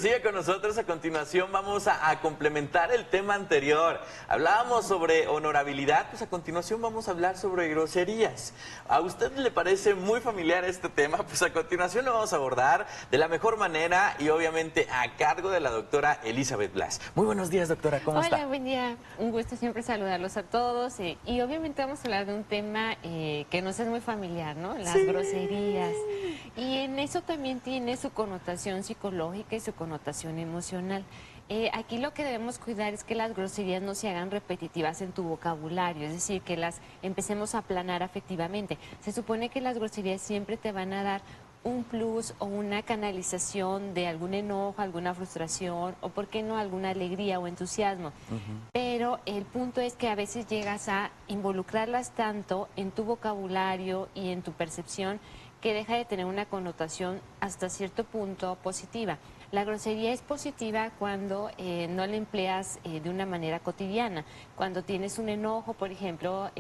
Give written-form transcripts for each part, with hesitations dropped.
sigue con nosotros. A continuación vamos a complementar el tema anterior. Hablábamos sobre honorabilidad, pues a continuación vamos a hablar sobre groserías. ¿A usted le parece muy familiar este tema? Pues a continuación lo vamos a abordar de la mejor manera y obviamente a cargo de la doctora Elizabeth Blas. Muy buenos días, doctora, ¿cómo está? Hola, buen día. Un gusto siempre saludarlos a todos. Y obviamente vamos a hablar de un tema que nos es muy familiar, ¿no? Las groserías. Y en eso también tiene su connotación psicológica y su connotación emocional. Aquí lo que debemos cuidar es que las groserías no se hagan repetitivas en tu vocabulario, es decir, que las empecemos a aplanar afectivamente. Se supone que las groserías siempre te van a dar un plus o una canalización de algún enojo, alguna frustración o, por qué no, alguna alegría o entusiasmo. Pero el punto es que a veces llegas a involucrarlas tanto en tu vocabulario y en tu percepción que deja de tener una connotación hasta cierto punto positiva. La grosería es positiva cuando no la empleas de una manera cotidiana. Cuando tienes un enojo, por ejemplo,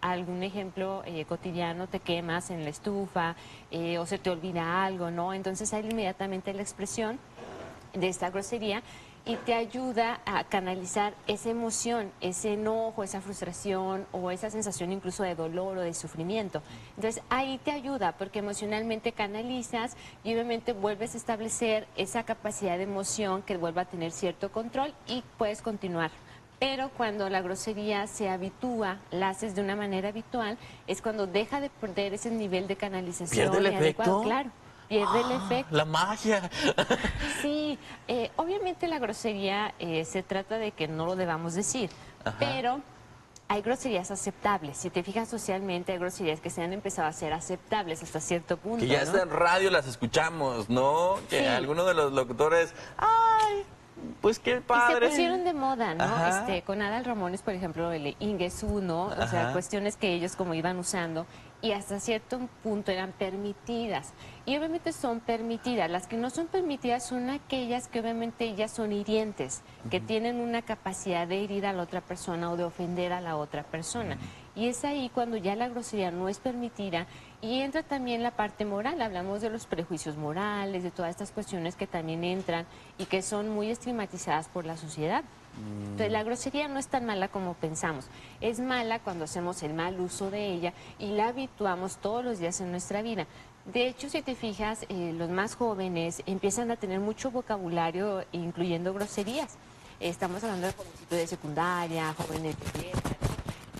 algún ejemplo cotidiano, te quemas en la estufa o se te olvida algo, ¿no? Entonces hay inmediatamente la expresión de esta grosería y te ayuda a canalizar esa emoción, ese enojo, esa frustración o esa sensación incluso de dolor o de sufrimiento. Entonces ahí te ayuda porque emocionalmente canalizas y obviamente vuelves a establecer esa capacidad de emoción que vuelva a tener cierto control y puedes continuar. Pero cuando la grosería se habitúa, la haces de una manera habitual, es cuando deja de perder ese nivel de canalización. ¿Pierde el efecto? Claro, pierde el efecto. La magia. Sí, obviamente la grosería se trata de que no lo debamos decir, pero hay groserías aceptables. Si te fijas socialmente, hay groserías que se han empezado a ser aceptables hasta cierto punto. Que ya ¿no? está en radio, las escuchamos, ¿no? Que Sí. alguno de los locutores, ¡ay! Pues qué padre. Y se pusieron de moda, ¿no? Ajá. Con Adal Ramones, por ejemplo, el Ingesu, ¿no? O sea, Ajá. cuestiones que ellos como iban usando y hasta cierto punto eran permitidas. Y obviamente son permitidas. Las que no son permitidas son aquellas que obviamente ellas son hirientes, que tienen una capacidad de herir a la otra persona o de ofender a la otra persona. Y es ahí cuando ya la grosería no es permitida y entra también la parte moral. Hablamos de los prejuicios morales, de todas estas cuestiones que también entran y que son muy estigmatizadas por la sociedad. Entonces la grosería no es tan mala como pensamos. Es mala cuando hacemos el mal uso de ella y la habituamos todos los días en nuestra vida. De hecho, si te fijas, los más jóvenes empiezan a tener mucho vocabulario, incluyendo groserías. Estamos hablando de jovencitos de secundaria, jóvenes de prepa,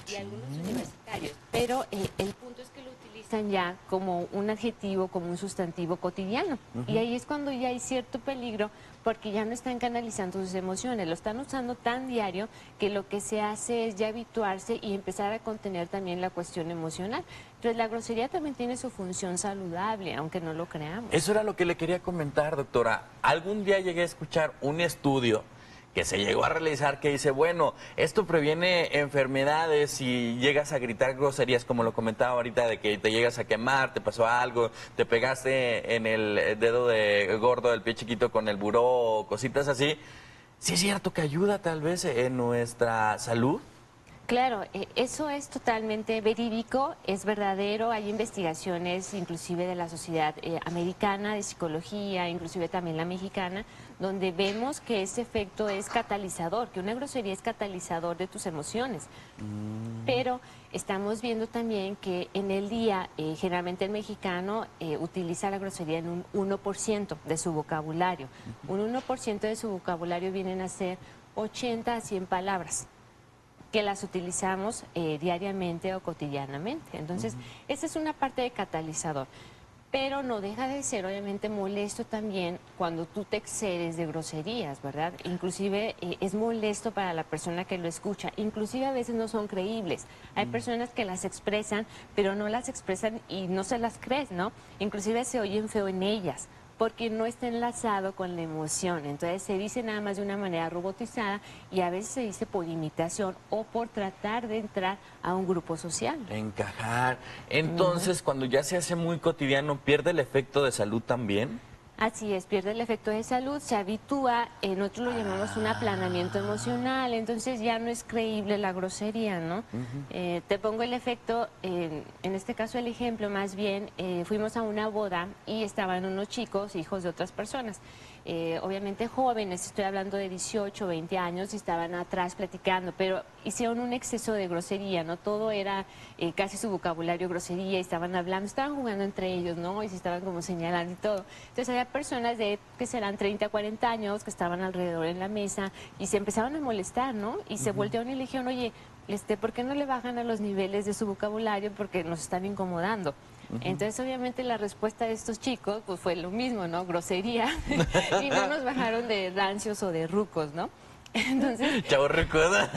y algunos universitarios, pero el punto es que lo utilizan ya como un adjetivo, como un sustantivo cotidiano. Y ahí es cuando ya hay cierto peligro porque ya no están canalizando sus emociones, lo están usando tan diario que lo que se hace es ya habituarse y empezar a contener también la cuestión emocional. Entonces la grosería también tiene su función saludable, aunque no lo creamos. Eso era lo que le quería comentar, doctora. Algún día llegué a escuchar un estudio que se llegó a realizar que dice, bueno, esto previene enfermedades si llegas a gritar groserías, como lo comentaba ahorita, de que te llegas a quemar, te pasó algo, te pegaste en el dedo gordo del pie chiquito con el buró, cositas así. ¿Sí es cierto que ayuda tal vez en nuestra salud? Claro, eso es totalmente verídico, es verdadero, hay investigaciones inclusive de la sociedad americana de psicología, inclusive también la mexicana, donde vemos que ese efecto es catalizador, que una grosería es catalizador de tus emociones. Pero estamos viendo también que en el día, generalmente el mexicano utiliza la grosería en un 1% de su vocabulario. Un 1% de su vocabulario vienen a ser 80 a 100 palabras que las utilizamos diariamente o cotidianamente. Entonces, esa es una parte de catalizador. Pero no deja de ser, obviamente, molesto también cuando tú te excedes de groserías, ¿verdad? Inclusive es molesto para la persona que lo escucha. Inclusive a veces no son creíbles. Hay personas que las expresan, pero no las expresan y no se las crees, ¿no? Inclusive se oyen feo en ellas, porque no está enlazado con la emoción. Entonces se dice nada más de una manera robotizada y a veces se dice por imitación o por tratar de entrar a un grupo social. Encajar. Entonces, cuando ya se hace muy cotidiano, ¿pierde el efecto de salud también? Así es, pierde el efecto de salud, se habitúa, nosotros lo llamamos un aplanamiento emocional, entonces ya no es creíble la grosería, ¿no? Te pongo el efecto, en este caso el ejemplo más bien, fuimos a una boda y estaban unos chicos, hijos de otras personas. obviamente jóvenes, estoy hablando de 18, 20 años, y estaban atrás platicando, pero hicieron un exceso de grosería, ¿no? Todo era casi su vocabulario grosería, y estaban hablando, estaban jugando entre ellos, ¿no? Y se estaban como señalando y todo. Entonces había personas de, que serán 30, 40 años, que estaban alrededor en la mesa y se empezaron a molestar, ¿no? Y se voltearon y le dijeron, oye, ¿por qué no le bajan a los niveles de su vocabulario? Porque nos están incomodando. Entonces, obviamente, la respuesta de estos chicos pues fue lo mismo, ¿no? Grosería. Y no nos bajaron de rancios o de rucos, ¿no? Entonces, Chavo recuerda.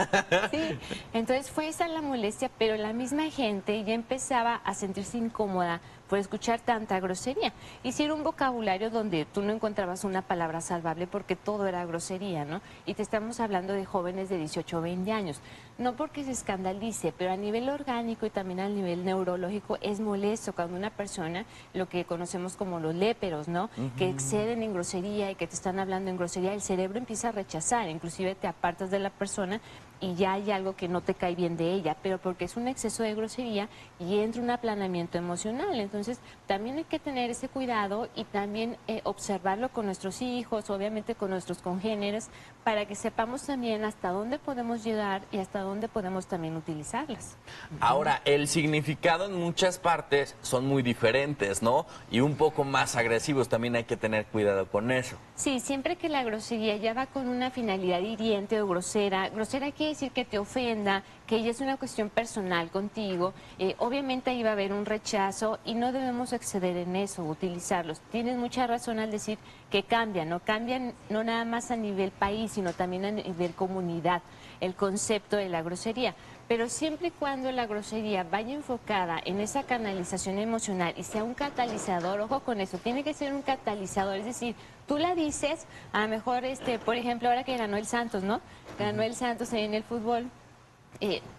sí, entonces fue esa la molestia, pero la misma gente ya empezaba a sentirse incómoda por escuchar tanta grosería. Y si era un vocabulario donde tú no encontrabas una palabra salvable porque todo era grosería, ¿no? Y te estamos hablando de jóvenes de 18 o 20 años. No porque se escandalice, pero a nivel orgánico y también a nivel neurológico es molesto cuando una persona, lo que conocemos como los léperos, ¿no? Que exceden en grosería y que te están hablando en grosería, el cerebro empieza a rechazar, inclusive te apartas de la persona y ya hay algo que no te cae bien de ella, pero porque es un exceso de grosería y entra un aplanamiento emocional. Entonces, también hay que tener ese cuidado y también observarlo con nuestros hijos, obviamente con nuestros congéneres, para que sepamos también hasta dónde podemos llegar y hasta dónde podemos también utilizarlas. Ahora, el significado en muchas partes son muy diferentes, ¿no? Y un poco más agresivos, también hay que tener cuidado con eso. Sí, siempre que la grosería ya va con una finalidad hiriente o grosera, grosera quiere decir que te ofenda, que ya es una cuestión personal contigo, obviamente ahí va a haber un rechazo y no debemos exceder en eso, utilizarlos. Tienes mucha razón al decir que cambian, ¿no? Cambian no nada más a nivel país, sino también a nivel comunidad, el concepto de la grosería. Pero siempre y cuando la grosería vaya enfocada en esa canalización emocional y sea un catalizador, ojo con eso, tiene que ser un catalizador, es decir, tú la dices, a lo mejor, por ejemplo, ahora que ganó el Santos, ¿no? Ganó el Santos en el fútbol.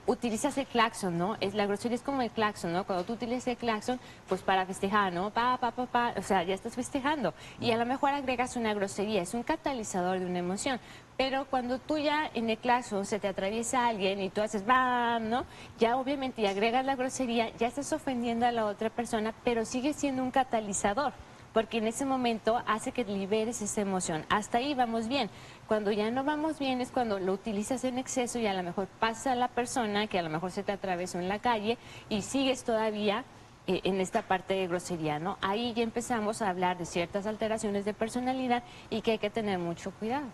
Utilizas el claxon, ¿no? La grosería es como el claxon, ¿no? Cuando tú utilizas el claxon, pues para festejar, ¿no? O sea, ya estás festejando. Y a lo mejor agregas una grosería, es un catalizador de una emoción. Pero cuando tú ya en el claxon se te atraviesa alguien y tú haces ¡bam!, ¿no? Ya obviamente y agregas la grosería, ya estás ofendiendo a la otra persona, pero sigue siendo un catalizador, porque en ese momento hace que liberes esa emoción. Hasta ahí vamos bien. Cuando ya no vamos bien es cuando lo utilizas en exceso y a lo mejor pasa a la persona que a lo mejor se te atravesó en la calle y sigues todavía en esta parte de grosería, ¿no? Ahí ya empezamos a hablar de ciertas alteraciones de personalidad y que hay que tener mucho cuidado.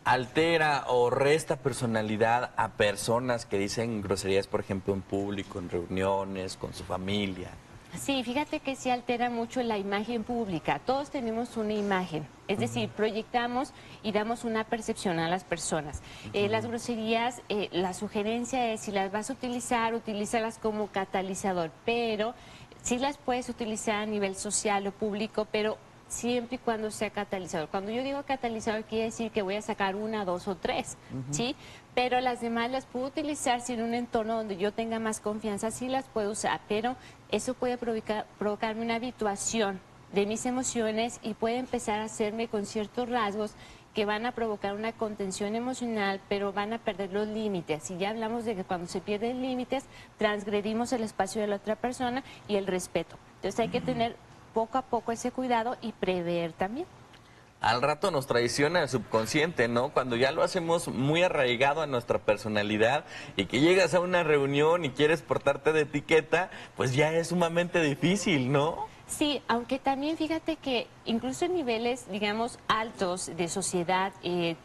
¿Altera o resta personalidad a personas que dicen groserías, por ejemplo, en público, en reuniones, con su familia? Sí, fíjate que sí altera mucho la imagen pública. Todos tenemos una imagen, es decir, proyectamos y damos una percepción a las personas. Las groserías, la sugerencia es, si las vas a utilizar, utilízalas como catalizador, pero sí las puedes utilizar a nivel social o público, pero siempre y cuando sea catalizador. Cuando yo digo catalizador quiere decir que voy a sacar una, dos o tres, ¿sí? Pero las demás las puedo utilizar si en un entorno donde yo tenga más confianza, sí las puedo usar, pero eso puede provocarme una habituación de mis emociones y puede empezar a hacerme con ciertos rasgos que van a provocar una contención emocional, pero van a perder los límites. Y ya hablamos de que cuando se pierden límites, transgredimos el espacio de la otra persona y el respeto. Entonces hay que tener poco a poco ese cuidado y prever también. Al rato nos traiciona el subconsciente, ¿no? Cuando ya lo hacemos muy arraigado a nuestra personalidad y que llegas a una reunión y quieres portarte de etiqueta, pues ya es sumamente difícil, ¿no? Sí, aunque también fíjate que incluso en niveles, digamos, altos de sociedad,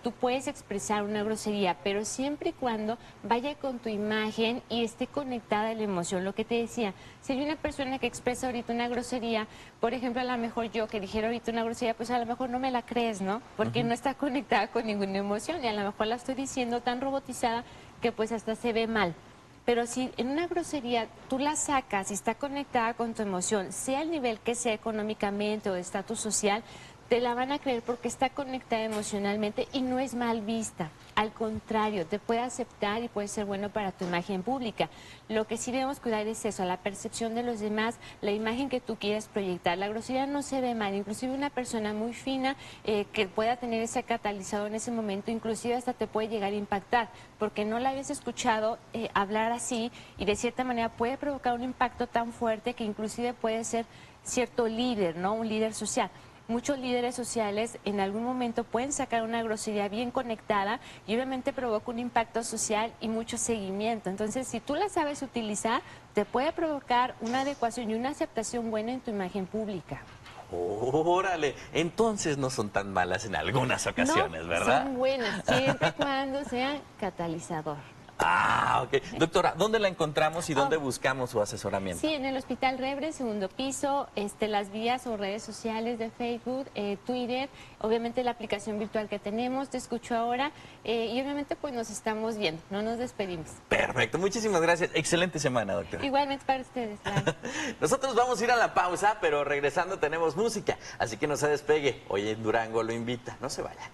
tú puedes expresar una grosería, pero siempre y cuando vaya con tu imagen y esté conectada a la emoción. Lo que te decía, si hay una persona que expresa ahorita una grosería, por ejemplo, a lo mejor yo que dijera ahorita una grosería, pues a lo mejor no me la crees, ¿no? Porque no está conectada con ninguna emoción y a lo mejor la estoy diciendo tan robotizada que pues hasta se ve mal. Pero si en una grosería tú la sacas y está conectada con tu emoción, sea el nivel que sea económicamente o de estatus social, te la van a creer porque está conectada emocionalmente y no es mal vista. Al contrario, te puede aceptar y puede ser bueno para tu imagen pública. Lo que sí debemos cuidar es eso, la percepción de los demás, la imagen que tú quieres proyectar. La grosería no se ve mal, inclusive una persona muy fina que pueda tener ese catalizador en ese momento, inclusive hasta te puede llegar a impactar, porque no la habías escuchado hablar así y de cierta manera puede provocar un impacto tan fuerte que inclusive puede ser cierto líder, ¿no? Un líder social. muchos líderes sociales en algún momento pueden sacar una grosería bien conectada y obviamente provoca un impacto social y mucho seguimiento. Entonces, si tú la sabes utilizar, te puede provocar una adecuación y una aceptación buena en tu imagen pública. Órale, entonces no son tan malas en algunas ocasiones, No, ¿verdad? son buenas, siempre y cuando sean catalizador. Ah, ok. Doctora, ¿dónde la encontramos y dónde buscamos su asesoramiento? Sí, en el Hospital Rebre, segundo piso, las vías o redes sociales de Facebook, Twitter, obviamente la aplicación virtual que tenemos, Te Escucho Ahora, y obviamente pues nos estamos viendo, no nos despedimos. Perfecto, muchísimas gracias. Excelente semana, doctora. Igualmente para ustedes. Bye. Nosotros vamos a ir a la pausa, pero regresando tenemos música, así que no se despegue. Hoy en Durango lo invita, no se vaya.